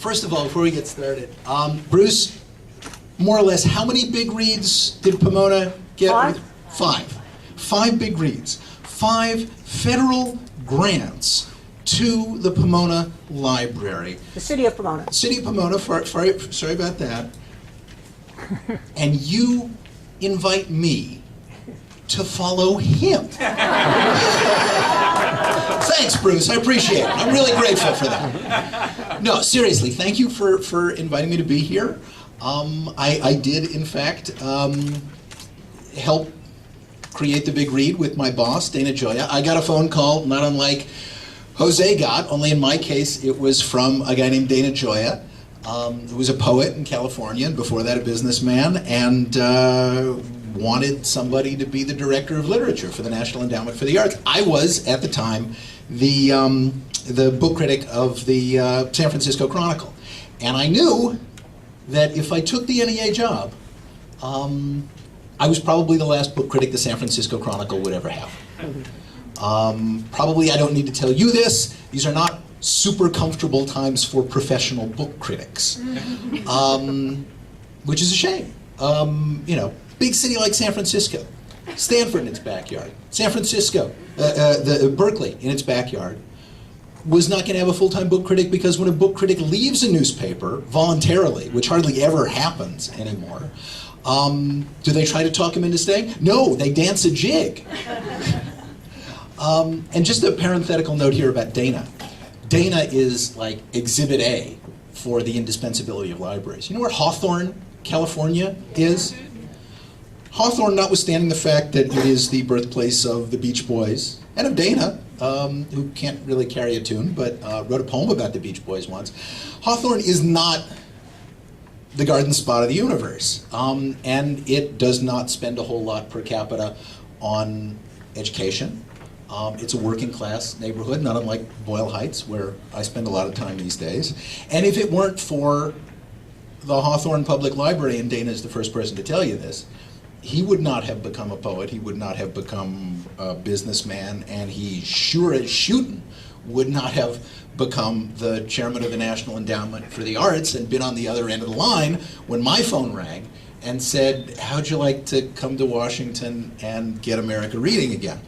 First of all, before we get started, Bruce, more or less, how many big reads did Pomona get? 5. 5. 5 big reads. 5 federal grants to the Pomona Library. The city of Pomona. City of Pomona, sorry about that. And you invite me to follow him. Thanks, Bruce. I appreciate it. I'm really grateful for that. No, seriously, thank you for inviting me to be here. I did, in fact, help create the big read with my boss, Dana Gioia. I got a phone call, not unlike Jose got, only in my case it was from a guy named Dana Gioia, who was a poet in California, and before that a businessman, and wanted somebody to be the director of literature for the National Endowment for the Arts. I was, at the time, the book critic of the San Francisco Chronicle. And I knew that if I took the NEA job, I was probably the last book critic the San Francisco Chronicle would ever have. Probably I don't need to tell you this, these are not super comfortable times for professional book critics, which is a shame. You know, big city like San Francisco, Stanford in its backyard, San Francisco, Berkeley in its backyard, was not going to have a full-time book critic because when a book critic leaves a newspaper voluntarily, which hardly ever happens anymore, do they try to talk him into staying? No, they dance a jig. And just a parenthetical note here about Dana. Dana is like Exhibit A for the indispensability of libraries. You know where Hawthorne, California is? Hawthorne, notwithstanding the fact that it is the birthplace of the Beach Boys, and of Dana, who can't really carry a tune, but wrote a poem about the Beach Boys once. Hawthorne is not the garden spot of the universe, and it does not spend a whole lot per capita on education. It's a working class neighborhood, not unlike Boyle Heights, where I spend a lot of time these days. And if it weren't for the Hawthorne Public Library, and Dana is the first person to tell you this, he would not have become a poet, he would not have become a businessman, and he sure as shootin' would not have become the chairman of the National Endowment for the Arts and been on the other end of the line when my phone rang and said, how'd you like to come to Washington and get America reading again?